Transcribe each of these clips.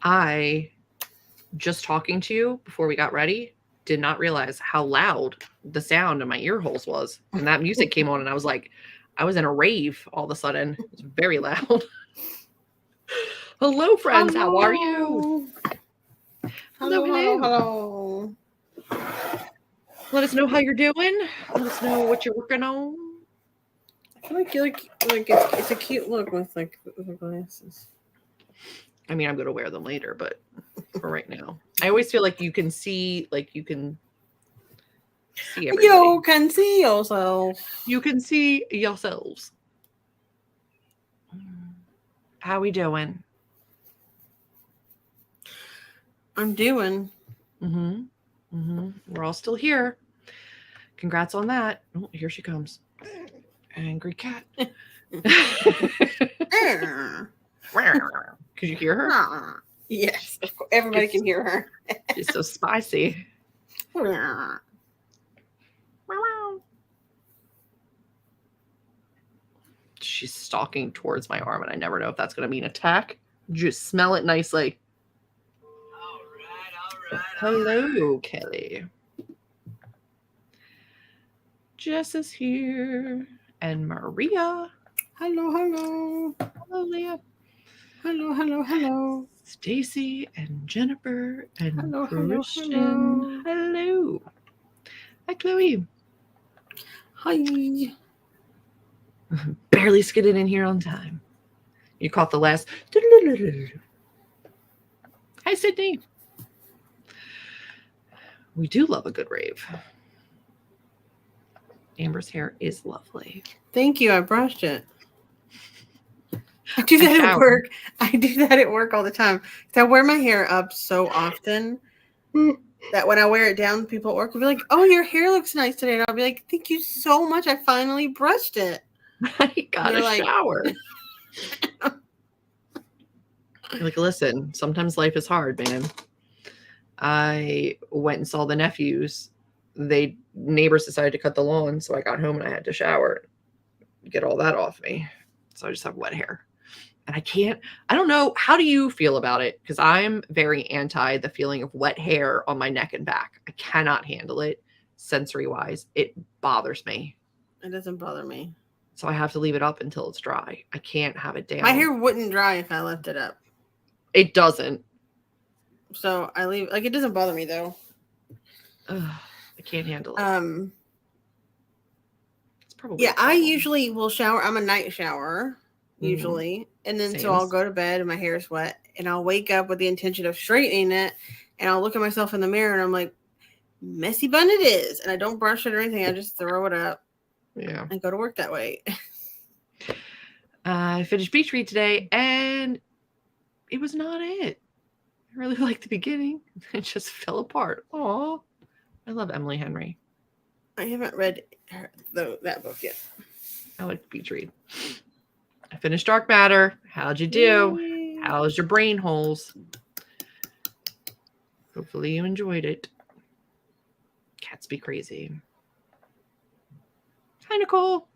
I, just talking to you before we got ready, did not realize how loud the sound in my ear holes was. And that music came on and I was like, I was in a rave all of a sudden. It was very loud. Hello, friends. Hello. How are you? Hello. Let us know how you're doing. Let us know what you're working on. I feel like you like it's a cute look with like the glasses. I mean, I'm going to wear them later, but for right now, I always feel like you can see everybody. You can see yourself. You can see yourselves. How we doing? I'm doing. We're all still here. Congrats on that. Oh, here she comes. Angry cat. Could you hear her? Yes, everybody can hear her. She's so spicy. She's stalking towards my arm, and I never know if that's going to be an attack. Just smell it nicely. All right. Hello, Kelly. Jess is here, and Maria. Hello. Hello, Leah. Hello. Stacy and Jennifer and Hello. Hello. Hi, Chloe. Hi. Barely skidded in here on time. You caught the last. Hi, Sydney. We do love a good rave. Amber's hair is lovely. Thank you. I brushed it. I do that at work. I do that at work all the time. I wear my hair up so often that when I wear it down, people at work will be like, "Oh, your hair looks nice today." And I'll be like, "Thank you so much. I finally brushed it." I got a shower. Like, listen, sometimes life is hard, man. I went and saw the nephews. Neighbors decided to cut the lawn, so I got home and I had to shower, get all that off me. So I just have wet hair. And I don't know, how do you feel about it? Because I'm very anti the feeling of wet hair on my neck and back. I cannot handle it sensory-wise. It bothers me. It doesn't bother me. So I have to leave it up until it's dry. I can't have it down. My hair wouldn't dry if I left it up. It doesn't. So I leave, it doesn't bother me though. I can't handle it. It's probably I usually will shower. I'm a night shower usually. And then so I'll go to bed and my hair is wet and I'll wake up with the intention of straightening it and I'll look at myself in the mirror and I'm like, messy bun it is. And I don't brush it or anything. I just throw it up. Yeah. And go to work that way. I finished Beach Read today and it was not it. I really liked the beginning. It just fell apart. Aw. I love Emily Henry. I haven't read that book yet. I like Beach Read. I finished Dark Matter. How'd you do? Yay. How's your brain holes? Hopefully you enjoyed it. Cats be crazy. Hi, Nicole.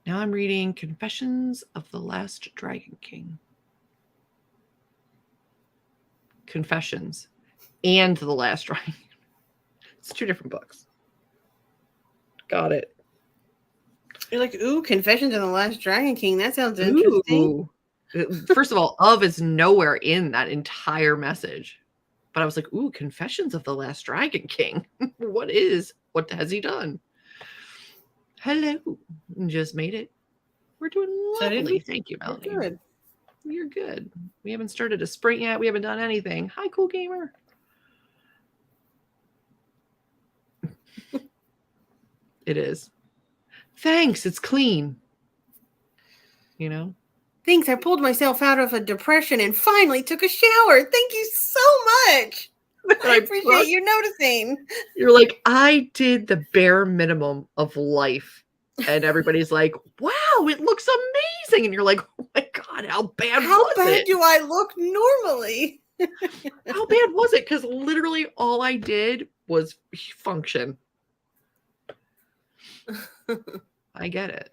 Now I'm reading Confessions of the Last Dragon King. Confessions and The Last Dragon. It's two different books. Got it. You're like, ooh, Confessions of the Last Dragon King. That sounds interesting. First of all, is nowhere in that entire message. But I was like, ooh, Confessions of the Last Dragon King. What has he done? Hello. Just made it. We're doing lovely. Thank you, Melanie. Good. You're good. We haven't started a sprint yet. We haven't done anything. Hi, cool gamer. It is. Thanks. It's clean. You know? Thanks. I pulled myself out of a depression and finally took a shower. Thank you so much. I appreciate you noticing. You're like, I did the bare minimum of life. And everybody's like, wow, it looks amazing. And you're like, oh my God, how bad was it? How bad do I look normally? How bad was it? Because literally all I did was function. I get it.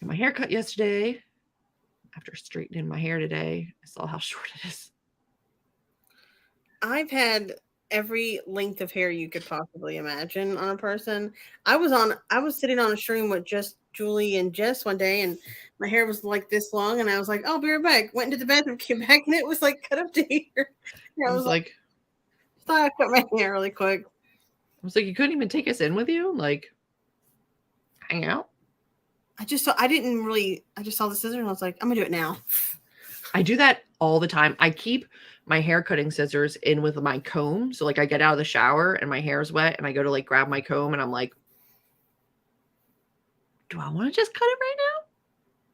Got my hair cut yesterday. I after straightening my hair today, I saw how short it is. I've had every length of hair you could possibly imagine on a person. I was sitting on a stream with just Julie and Jess one day, and my hair was like this long, and I was like, "Oh, be right back." Went into the bathroom, came back, and it was like cut up to here. And I was like, thought I cut my hair really quick. I was like, you couldn't even take us in with you, like hang out. I just saw the scissors, and I was like, I'm gonna do it now. I do that all the time. I keep my hair cutting scissors in with my comb. So like I get out of the shower and my hair is wet and I go to like grab my comb and I'm like, do I want to just cut it right now?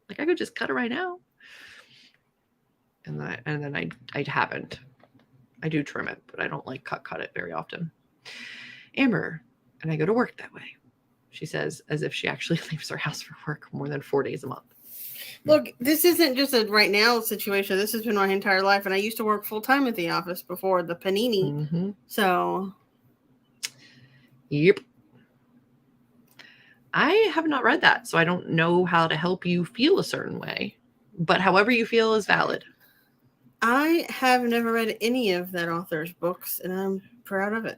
Like I could just cut it right now. And then I haven't. I do trim it, but I don't like cut it very often. Amber, and I go to work that way. She says, as if she actually leaves her house for work more than 4 days a month. Look, this isn't just a right now situation. This has been my entire life. And I used to work full time at the office before the panini. Mm-hmm. So. Yep. I have not read that, so I don't know how to help you feel a certain way. But however you feel is valid. I have never read any of that author's books, and I'm proud of it.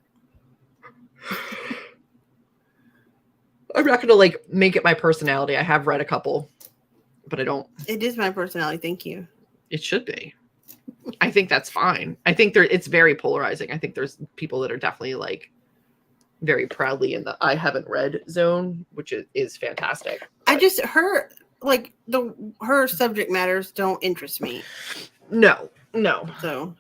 I'm not going to like make it my personality. I have read a couple, but I don't. It is my personality. Thank you. It should be. I think that's fine. I think it's very polarizing. I think there's people that are definitely like very proudly in the I haven't read zone, which is fantastic. I just her subject matters don't interest me. No. So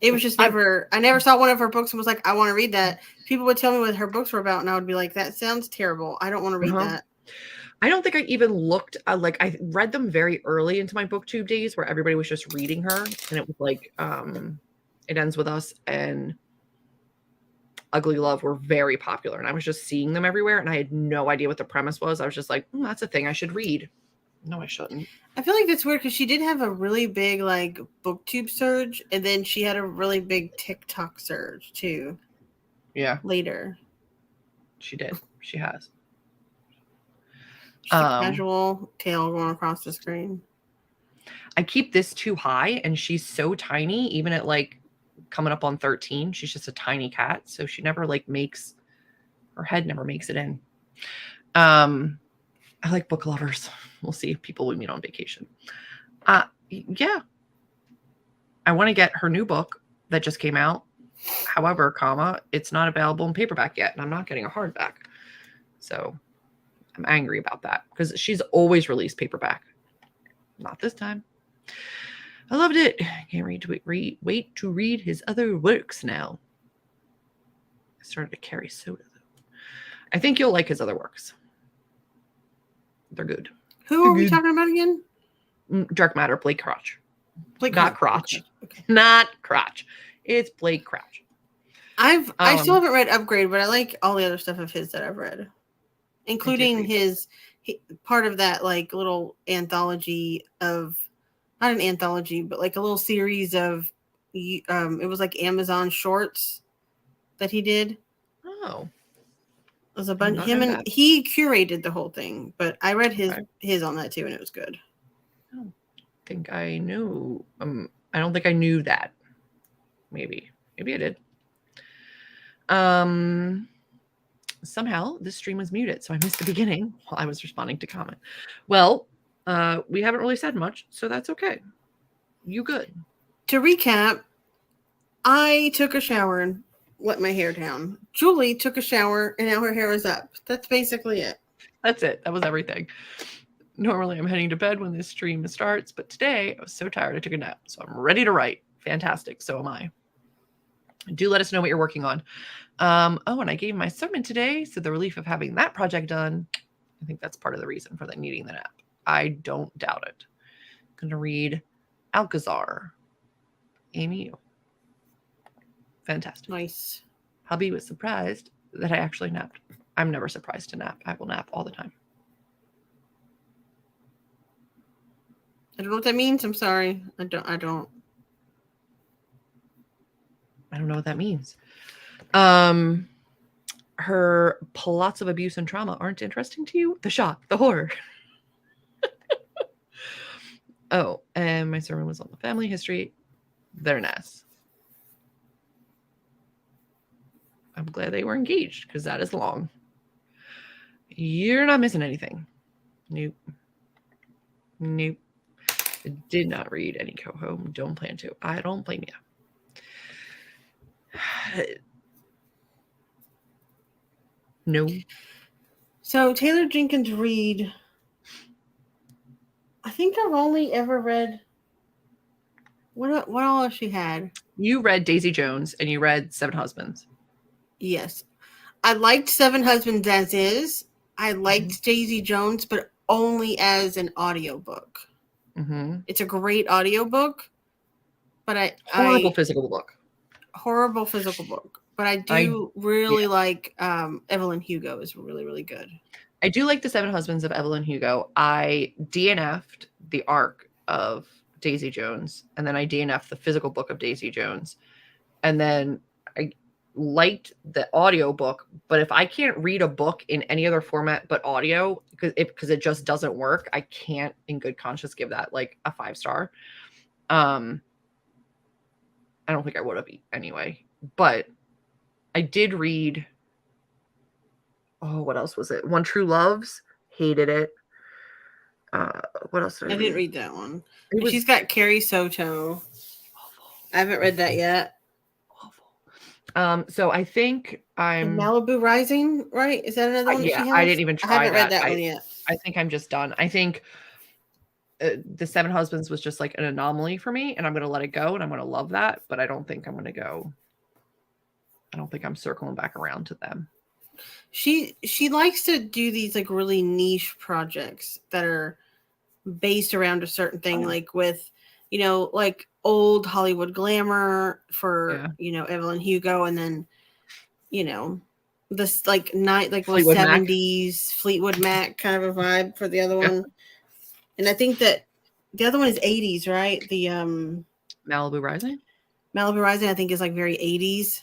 it was just never. I never saw one of her books and was like, I want to read that. People would tell me what her books were about, and I would be like, that sounds terrible. I don't want to read that. I don't think I even looked. I read them very early into my booktube days, where everybody was just reading her, and it was like, It Ends With Us and Ugly Love were very popular, and I was just seeing them everywhere, and I had no idea what the premise was. I was just like, that's a thing I should read. No, I shouldn't. I feel like that's weird because she did have a really big like booktube surge, and then she had a really big TikTok surge too. Yeah. Later. She did. She has. Just a casual tail going across the screen. I keep this too high, and she's so tiny, even at like coming up on 13. She's just a tiny cat, so she never like her head never makes it in. I like book lovers. We'll see if people we meet on vacation. Yeah. I want to get her new book that just came out. However, it's not available in paperback yet, and I'm not getting a hardback. So I'm angry about that because she's always released paperback. Not this time. I loved it. Can't wait to read his other works now. I started to carry soda, though. I think you'll like his other works. They're good. Who are we talking about again? Dark Matter, Blake Crouch. Not Crotch. Okay. Not Crotch. It's Blake Crouch. I still haven't read Upgrade, but I like all the other stuff of his that I've read, including his part of that like little anthology of, not an anthology, but like a little series of, it was like Amazon shorts that he did. Oh. It was a bunch. He curated the whole thing, but I read his on that too, and it was good. I don't think I knew. I don't think I knew that. Maybe I did. Somehow this stream was muted, so I missed the beginning while I was responding to comment. Well, we haven't really said much, so that's okay. You good? To recap, I took a shower and let my hair down. Julie took a shower and now her hair is up. That's basically it. That's it. That was everything. Normally I'm heading to bed when this stream starts, but today I was so tired I took a nap. So I'm ready to write. Fantastic. So am I. Do let us know what you're working on. And I gave my sermon today, so the relief of having that project done, I think that's part of the reason for needing the nap. I don't doubt it. I'm going to read Alcazar. Amy. Fantastic. Nice. Hubby was surprised that I actually napped. I'm never surprised to nap. I will nap all the time. I don't know what that means. I'm sorry. I don't know what that means. Her plots of abuse and trauma aren't interesting to you? The shock, the horror. Oh, and my sermon was on the family history. They're nice. I'm glad they were engaged because that is long. You're not missing anything. Nope. Nope. I did not read any Coho. Don't plan to. I don't blame you. No. So Taylor Jenkins Reid, I think I've only ever read what all has she had? You read Daisy Jones and you read Seven Husbands. Yes. I liked Seven Husbands as is. I liked Daisy Jones, but only as an audiobook. It's a great audiobook, but horrible physical book. Horrible physical book. But I do really like Evelyn Hugo is really, really good. I do like the Seven Husbands of Evelyn Hugo. I DNF'd the arc of Daisy Jones, and then I DNF'd the physical book of Daisy Jones. And then I liked the audio book, but if I can't read a book in any other format but audio, because it just doesn't work, I can't in good conscience give that like a 5-star. I don't think I would have anyway, but I did read, what else was it? One True Loves, hated it. What else did I read? Didn't read that one. She's got Carrie Soto. Awful. I haven't read that yet. Awful. So I think I'm Malibu Rising, right? Is that another one? Yeah, she has? I didn't even try. I haven't read that one yet. I think I'm just done. I think the Seven Husbands was just like an anomaly for me, and I'm gonna let it go, and I'm gonna love that. But I don't think I'm gonna go. I don't think I'm circling back around to them. She likes to do these like really niche projects that are based around a certain thing, like with, like old Hollywood glamour for, Evelyn Hugo, and then, this like Fleetwood 70s Mac. Fleetwood Mac kind of a vibe for the other one. And I think that the other one is 80s, right? The Malibu Rising, I think is like very 80s.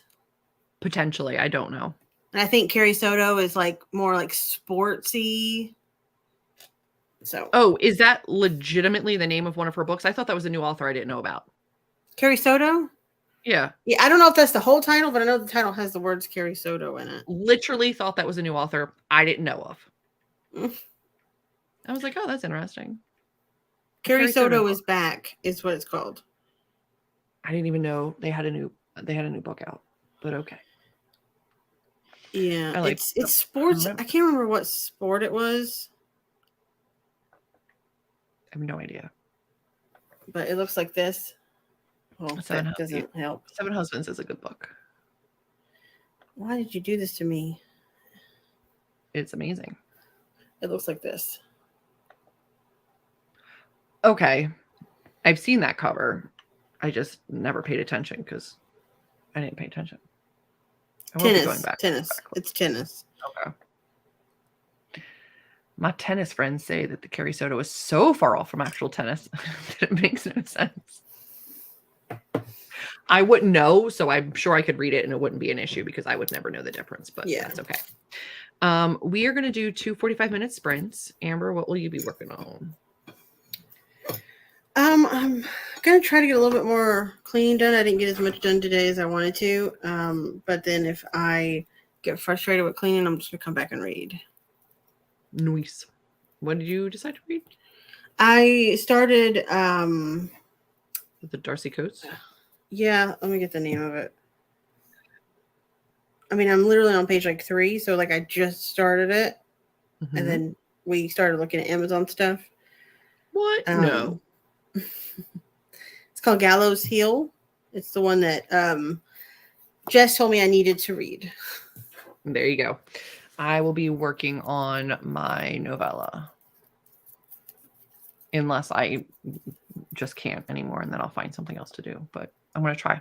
Potentially, I don't know. And I think Carrie Soto is like more like sportsy. So, is that legitimately the name of one of her books? I thought that was a new author I didn't know about. Carrie Soto? Yeah. Yeah, I don't know if that's the whole title, but I know the title has the words Carrie Soto in it. Literally thought that was a new author I didn't know of. I was like, oh, that's interesting. Carrie Soto is back, is what it's called. I didn't even know they had a new book out, but okay. Yeah, it's sports. I can't remember what sport it was. I have no idea. But it looks like this. Well, that doesn't help. Seven Husbands is a good book. Why did you do this to me? It's amazing. It looks like this. Okay. I've seen that cover. I just never paid attention because I didn't pay attention. Tennis. It's tennis. Okay. My tennis friends say that the Carrie Soto is so far off from actual tennis that it makes no sense. I wouldn't know, so I'm sure I could read it and it wouldn't be an issue because I would never know the difference, but that's okay. We are going to do 2 45-minute sprints. Amber, what will you be working on? I'm going to try to get a little bit more cleaning done. I didn't get as much done today as I wanted to. But then if I get frustrated with cleaning, I'm just going to come back and read. Nice. What did you decide to read? I started the Darcy Coates. Yeah, let me get the name of it. I mean, I'm literally on page 3, so I just started it, and then we started looking at Amazon stuff. What? No. It's called Gallows Hill. It's the one that Jess told me I needed to read. There you go. I will be working on my novella. Unless I just can't anymore, and then I'll find something else to do. But I'm going to try.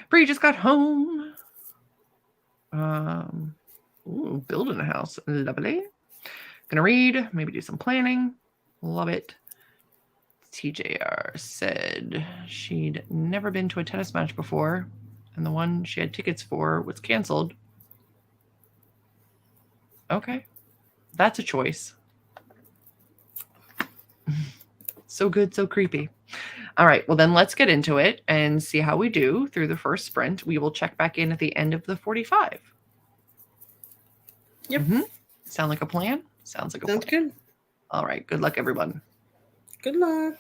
Bree just got home. Building a house. Lovely. Gonna read. Maybe do some planning. Love it. TJR said she'd never been to a tennis match before, and the one she had tickets for was canceled. Okay. That's a choice. So good, so creepy. All right, well then let's get into it and see how we do through the first sprint. We will check back in at the end of the 45. Yep. Sound like a plan? Sounds like a Sounds plan. good. All right, good luck, everyone. Good luck.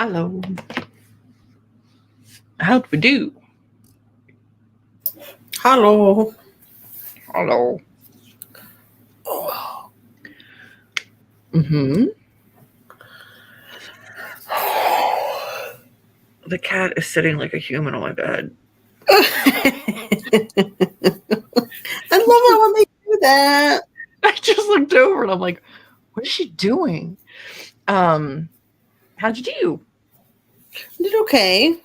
Hello. How'd we do? Hello. Hello. Oh. Mm-hmm. The cat is sitting like a human on my bed. I love it when they do that. I just looked over and I'm like, what is she doing? How'd you do? I did okay.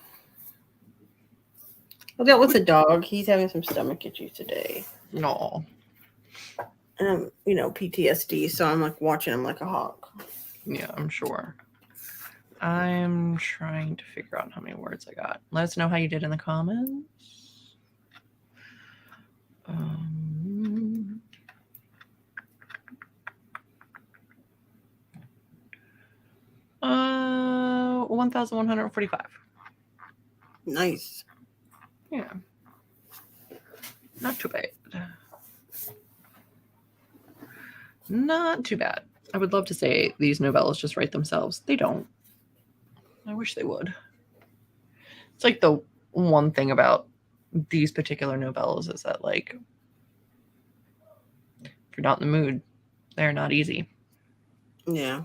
I dealt with the dog. He's having some stomach issues today. No. PTSD. So I'm like watching him like a hawk. Yeah, I'm sure. I'm trying to figure out how many words I got. Let us know how you did in the comments. 1,145. Nice. Yeah. Not too bad. Not too bad. I would love to say these novellas just write themselves. They don't. I wish they would. It's like the one thing about these particular novellas is that, like, if you're not in the mood, they're not easy. Yeah.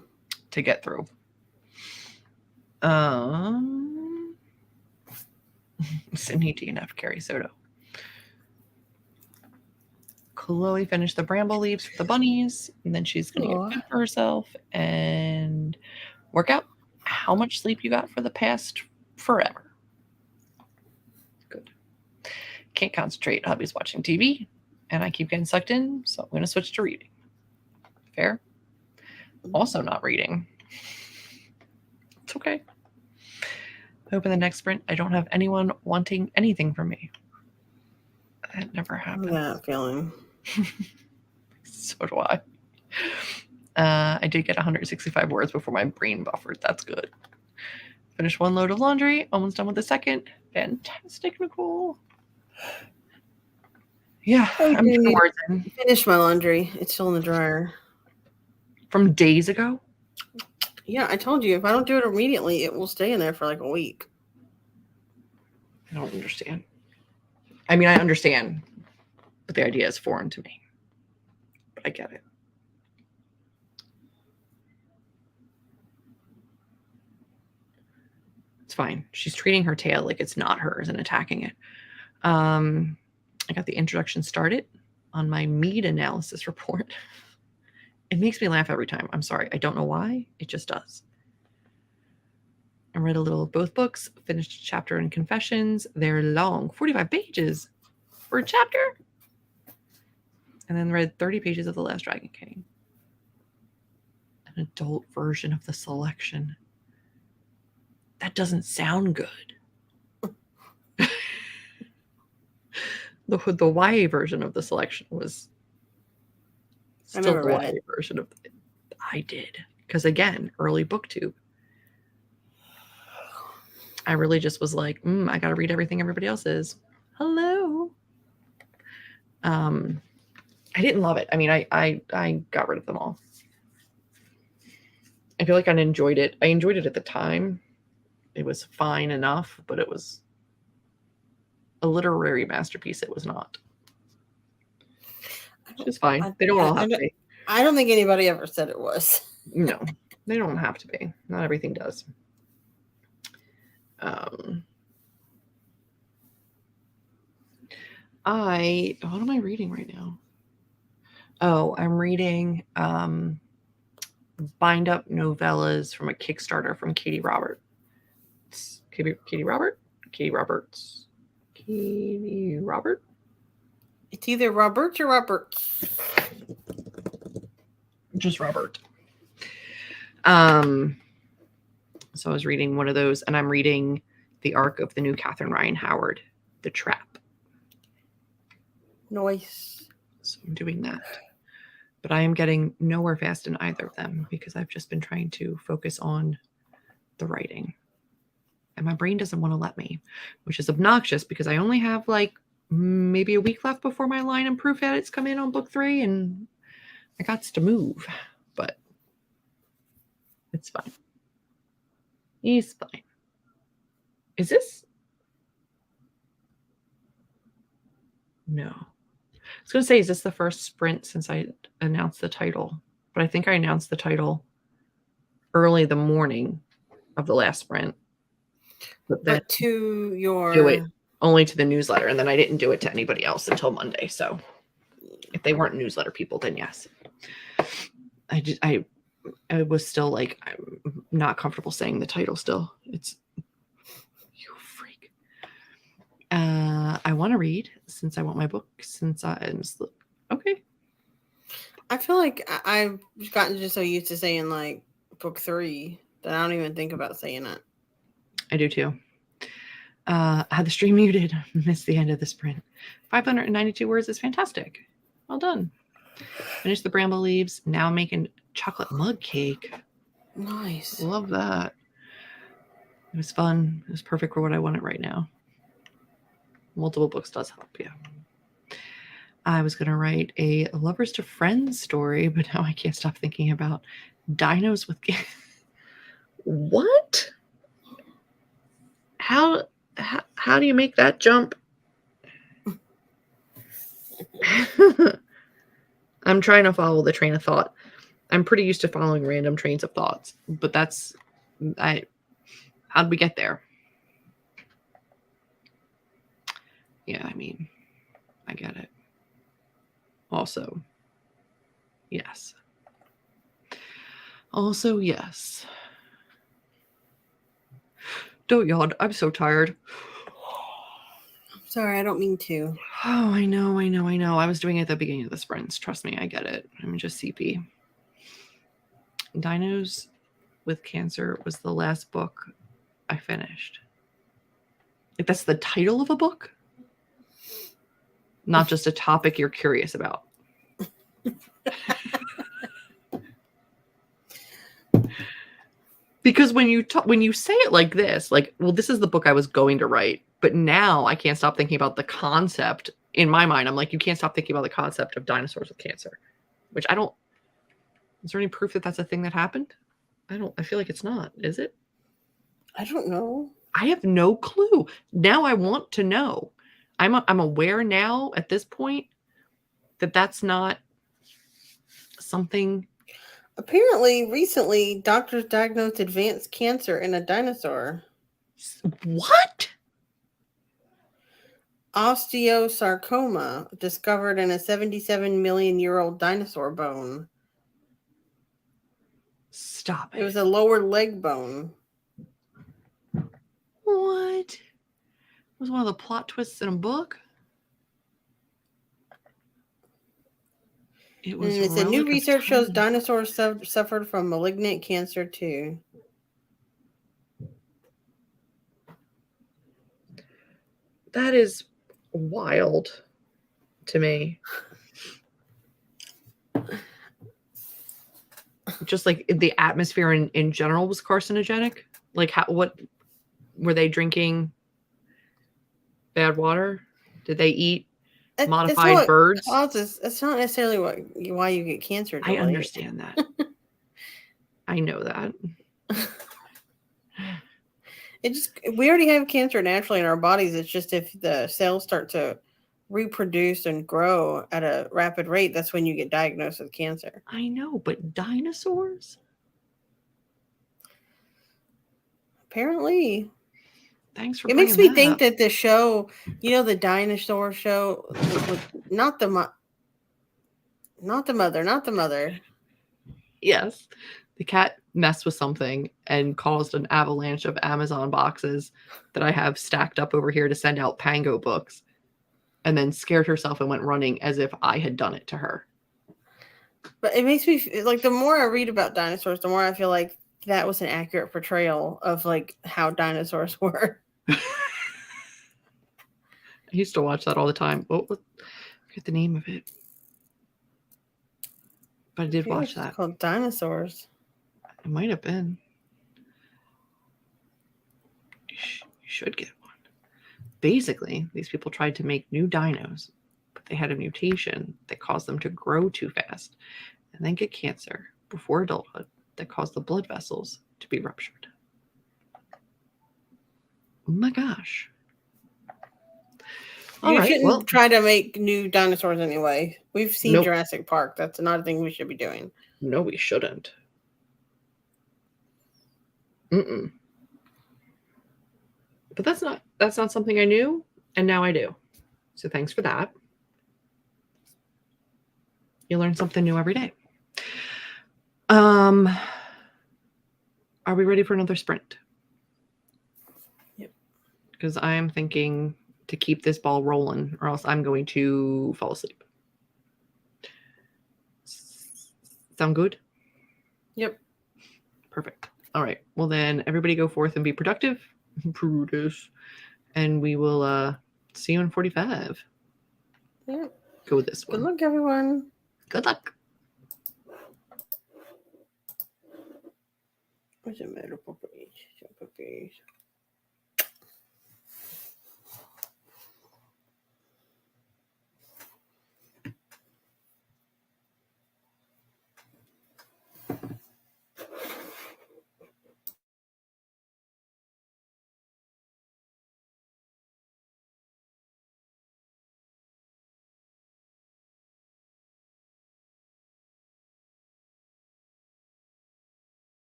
To get through. Sydney DNF Carrie Soto. Chloe finished the bramble leaves for the bunnies, and then she's going to get food for herself and work out. How much sleep you got for the past forever? Good. Can't concentrate. Hubby's watching TV, and I keep getting sucked in, so I'm going to switch to reading. Fair? Also not reading. It's okay. Hope in the next sprint I don't have anyone wanting anything from me. That never happened. That feeling. So do I. I did get 165 words before my brain buffered. That's good. Finished one load of laundry. Almost done with the second. Fantastic, Nicole. Yeah, I'm 2 words in. Finished my laundry. It's still in the dryer. From days ago? Yeah, I told you. If I don't do it immediately, it will stay in there for like a week. I don't understand. I mean, I understand, but the idea is foreign to me. But I get it. It's fine. She's treating her tail like it's not hers and attacking it. I got the introduction started on my meat analysis report. It makes me laugh every time. I'm sorry. I don't know why. It just does. I read a little of both books, finished a chapter in Confessions. They're long, 45 pages for a chapter. And then read 30 pages of The Last Dragon King. An adult version of the selection. That doesn't sound good. The YA version of the selection was still the YA version of it. I did. Because again, early booktube. I really just was like, I got to read everything everybody else is. Hello. I didn't love it. I mean, I got rid of them all. I feel like I enjoyed it. I enjoyed it at the time. It was fine enough, but it was a literary masterpiece. It was not. Which is fine. They don't all have to be. I don't think anybody ever said it was. No, they don't have to be. Not everything does. What am I reading right now? Oh, I'm reading Bind Up Novellas from a Kickstarter from Katie Roberts. Katie Robert? Katie Roberts. Katie Robert? It's either Roberts or Roberts. Just Robert. So I was reading one of those, and I'm reading the arc of the new Catherine Ryan Howard, The Trap. Nice. So I'm doing that. But I am getting nowhere fast in either of them because I've just been trying to focus on the writing. And my brain doesn't want to let me, which is obnoxious because I only have like maybe a week left before my line and proof edits come in on book 3, and I got to move, but it's fine. He's fine. Is this? No. I was going to say, is this the first sprint since I announced the title? But I think I announced the title early the morning of the last sprint. But to your... do it only to the newsletter, and then I didn't do it to anybody else until Monday. So if they weren't newsletter people, then yes. I was still like, I'm not comfortable saying the title still. It's you freak. I want to read since I want my book. Okay. I feel like I've gotten just so used to saying like book 3 that I don't even think about saying it. I do too. I had the stream muted. Missed the end of the sprint. 592 words is fantastic. Well done. Finished the bramble leaves. Now I'm making chocolate mug cake. Nice. Love that. It was fun. It was perfect for what I wanted right now. Multiple books does help, yeah. I was going to write a lovers to friends story, but now I can't stop thinking about dinos with... What? How do you make that jump? I'm trying to follow the train of thought. I'm pretty used to following random trains of thoughts, but how'd we get there? Yeah, I mean, I get it. Also, yes. Don't yawn. I'm so tired. Sorry, I don't mean to. Oh, I know. I was doing it at the beginning of the sprints. Trust me, I get it. I'm just CP. Dinos with Cancer was the last book I finished. If that's the title of a book, not just a topic you're curious about. Because when you say it like this, like, well, this is the book I was going to write, but now I can't stop thinking about the concept. In my mind, I'm like, you can't stop thinking about the concept of dinosaurs with cancer, which I don't. Is there any proof that that's a thing that happened? I feel like it's not. Is it? I don't know. I have no clue. Now I want to know. I'm aware now at this point that that's not something. Apparently, recently, doctors diagnosed advanced cancer in a dinosaur. What? Osteosarcoma discovered in a 77-million-year-old dinosaur bone. Stop it. It was a lower leg bone. What? It was one of the plot twists in a book? It said new research shows dinosaurs suffered from malignant cancer too. That is wild to me. Just like the atmosphere in general was carcinogenic. Like what were they drinking? Bad water? Did they eat modified birds? It's not necessarily why you get cancer. I understand that. I know that. We already have cancer naturally in our bodies. It's just if the cells start to reproduce and grow at a rapid rate, that's when you get diagnosed with cancer. I know, but dinosaurs? Apparently. Thanks for it bringing makes me that think up. that the show, the dinosaur show, not the mother. Yes. The cat messed with something and caused an avalanche of Amazon boxes that I have stacked up over here to send out Pango books, and then scared herself and went running as if I had done it to her. But it makes me like, the more I read about dinosaurs, the more I feel like that was an accurate portrayal of like how dinosaurs were. I used to watch that all the time. I forget the name of it. But I did watch that. It's called Dinosaurs. It might have been. You should get one. Basically, these people tried to make new dinos, but they had a mutation that caused them to grow too fast and then get cancer before adulthood that caused the blood vessels to be ruptured. Oh my gosh. You shouldn't try to make new dinosaurs anyway. We've seen Jurassic Park. That's another thing we should be doing. No, we shouldn't. Mm-mm. But that's not something I knew, and now I do. So thanks for that. You learn something new every day. Are we ready for another sprint? Yep. Because I am thinking to keep this ball rolling, or else I'm going to fall asleep. Sound good? Yep. Perfect. All right. Well, then everybody go forth and be productive. Produce. And we will see you in 45. Yep. Go with this one. Good luck, everyone. Good luck. What's the matter, puppies?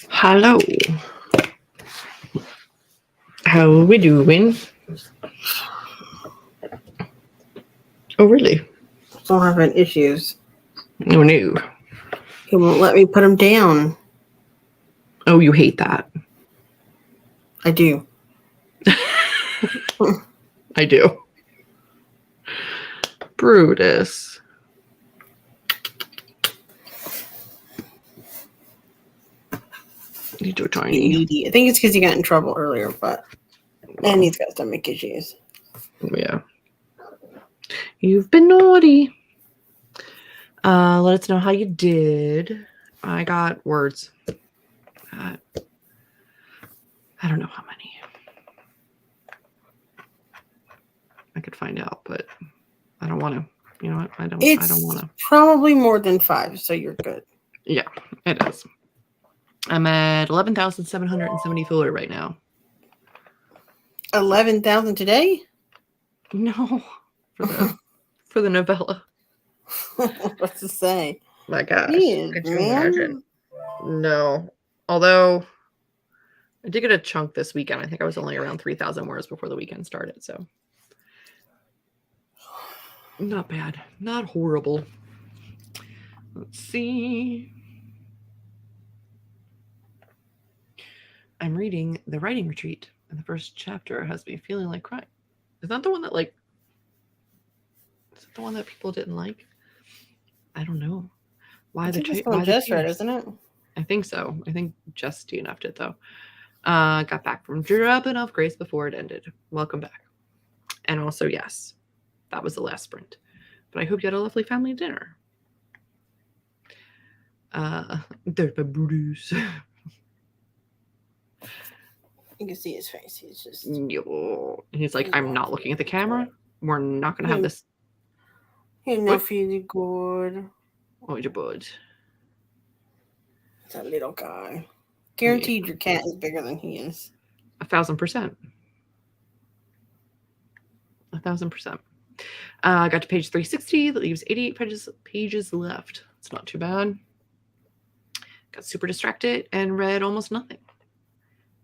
Hello. How are we doing? Oh, really? Still having issues. Oh, no. He won't let me put him down. Oh, you hate that. I do. I do. Brutus. You too tiny. I think it's because he got in trouble earlier, and he's got stomach issues. Yeah. You've been naughty. Let us know how you did. I got words. I don't know how many. I could find out, but I don't want to. You know what? I don't want to. Probably more than 5, so you're good. Yeah, it is. I'm at 11,774 right now. 11,000 today? No, for the novella. What's to say? My gosh, Yeah, could you imagine? No, although I did get a chunk this weekend. I think I was only around 3,000 words before the weekend started, so not bad, not horrible. Let's see. I'm reading The Writing Retreat, and the first chapter has me feeling like crying. Is that the one that is it the one that people didn't like? I don't know. Why the Jess read, isn't it? I think so. I think Jess DNF'd it though. Got back from dropping off Grace before it ended. Welcome back. And also, yes, that was the last sprint. But I hope you had a lovely family dinner. There's my Brutus. You can see his face. He's just. He's like, I'm not looking at the camera. We're not going to have this. He's not feeling good. Oh, your bud. That little guy. Guaranteed your cat is bigger than he is. 1,000%. 1,000%. I got to page 360. That leaves 88 pages left. It's not too bad. Got super distracted and read almost nothing.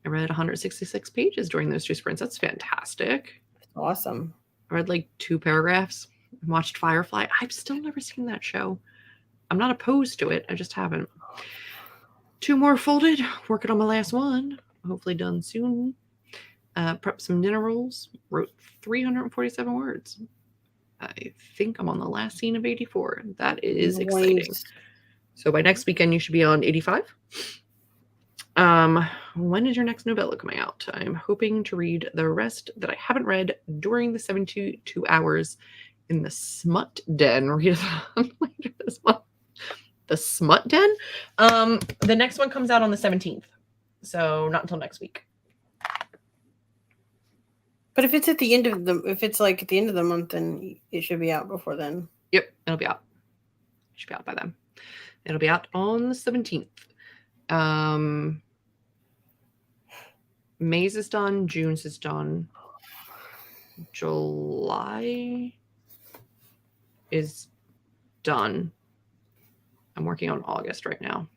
I read 166 pages during those 2 sprints. That's fantastic. Awesome. I read like 2 paragraphs. Watched Firefly. I've still never seen that show. I'm not opposed to it. I just haven't. 2 more folded. Working on my last one. Hopefully done soon. Prepped some dinner rolls. Wrote 347 words. I think I'm on the last scene of 84. That is exciting. So by next weekend, you should be on 85. When is your next novella coming out? I'm hoping to read the rest that I haven't read during the 72 hours in the Smut Den readathon later this month. The Smut Den? The next one comes out on the 17th. So not until next week. But if it's at the end of the month, then it should be out before then. Yep, it'll be out. It should be out by then. It'll be out on the 17th. May's is done. June's is done. July is done. I'm working on August right now.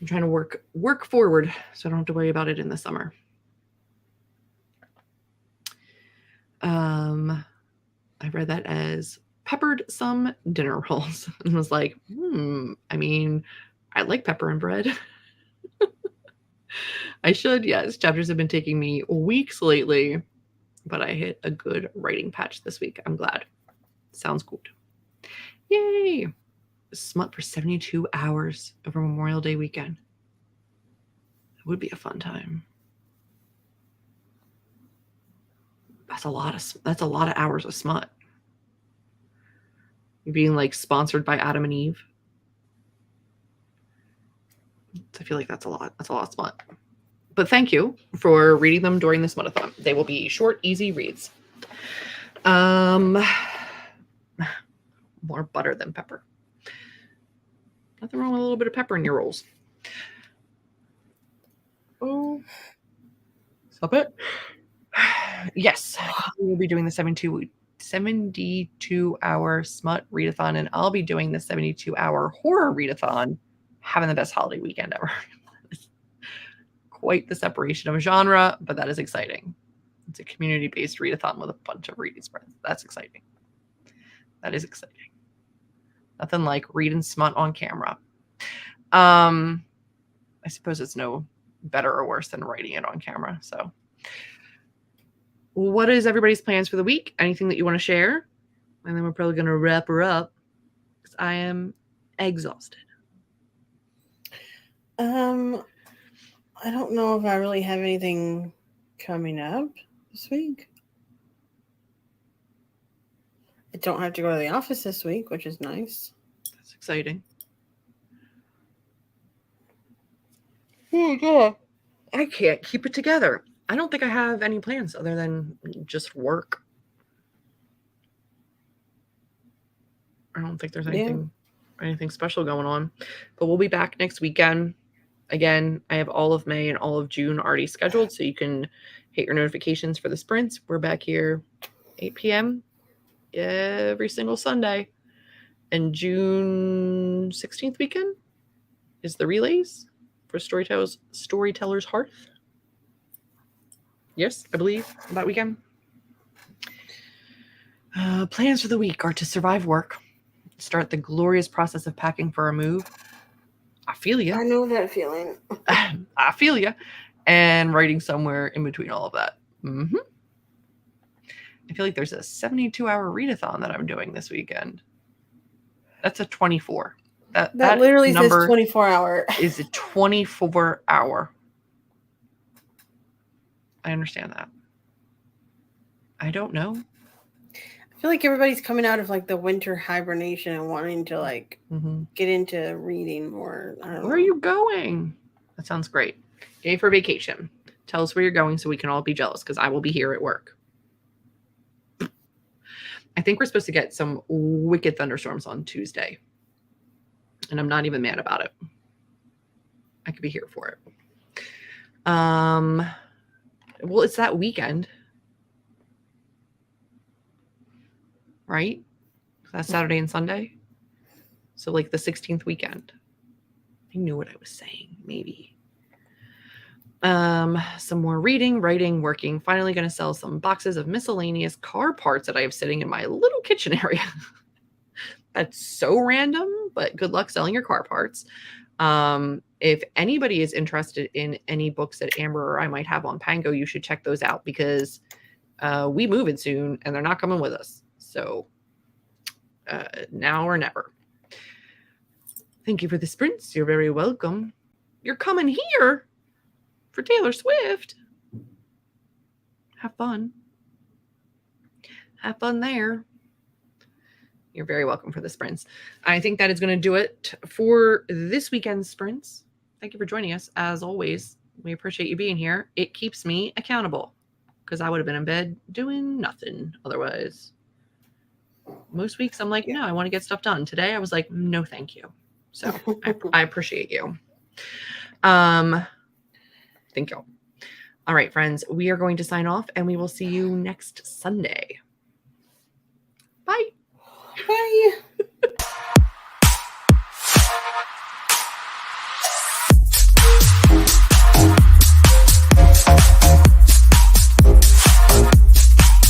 I'm trying to work forward so I don't have to worry about it in the summer. I read that as peppered some dinner rolls and was like, I mean, I like pepper and bread. I should, yes. Chapters have been taking me weeks lately, but I hit a good writing patch this week. I'm glad. Sounds good. Yay. Smut for 72 hours over Memorial Day weekend. It would be a fun time. That's a lot of hours of smut. Being like sponsored by Adam and Eve. I feel like that's a lot. That's a lot of smut. But thank you for reading them during this month-a-thon. They will be short, easy reads. More butter than pepper. Nothing wrong with a little bit of pepper in your rolls. Oh, stop it. Yes, we will be doing the 72-hour smut readathon, and I'll be doing the 72-hour horror readathon. Having the best holiday weekend ever. quite the separation of genre, but that is exciting. It's a community-based readathon with a bunch of reading sprints. That's exciting. That is exciting. Nothing like reading smut on camera. I suppose it's no better or worse than writing it on camera. So what is everybody's plans for the week? Anything that you want to share? And then we're probably going to wrap her up because I am exhausted. I don't know if I really have anything coming up this week. I don't have to go to the office this week, which is nice. That's exciting. Oh, God. I can't keep it together. I don't think I have any plans other than just work. I don't think there's anything special going on. But we'll be back next weekend. Again, I have all of May and all of June already scheduled, so you can hit your notifications for the sprints. We're back here 8 p.m. every single Sunday. And June 16th weekend is the relays for Storyteller's Hearth. Yes, I believe that weekend. Plans for the week are to survive work, start the glorious process of packing for a move. I feel you. I know that feeling. I feel you. And writing somewhere in between all of that. Mm-hmm. I feel like there's a 72-hour readathon that I'm doing this weekend. That's a 24. That literally says 24-hour. Is a 24-hour. I understand that. I don't know. I feel like everybody's coming out of like the winter hibernation and wanting to like get into reading more. I don't know. Where are you going? That sounds great. Yay for vacation. Tell us where you're going so we can all be jealous because I will be here at work. I think we're supposed to get some wicked thunderstorms on Tuesday. And I'm not even mad about it. I could be here for it. Well, it's that weekend. Right? That's Saturday and Sunday. So like the 16th weekend. I knew what I was saying, maybe. Some more reading, writing, working. Finally going to sell some boxes of miscellaneous car parts that I have sitting in my little kitchen area. That's so random, but good luck selling your car parts. If anybody is interested in any books that Amber or I might have on Pango, you should check those out because we move in soon and they're not coming with us. So now or never. Thank you for the sprints. You're very welcome. You're coming here for Taylor Swift. Have fun. Have fun there. You're very welcome for the sprints. I think that is going to do it for this weekend's sprints. Thank you for joining us. As always, we appreciate you being here. It keeps me accountable because I would have been in bed doing nothing otherwise. Most weeks I'm like, no, I want to get stuff done. Today I was like, no, thank you. So I appreciate you. Thank you. All right, friends, we are going to sign off and we will see you next Sunday. Bye.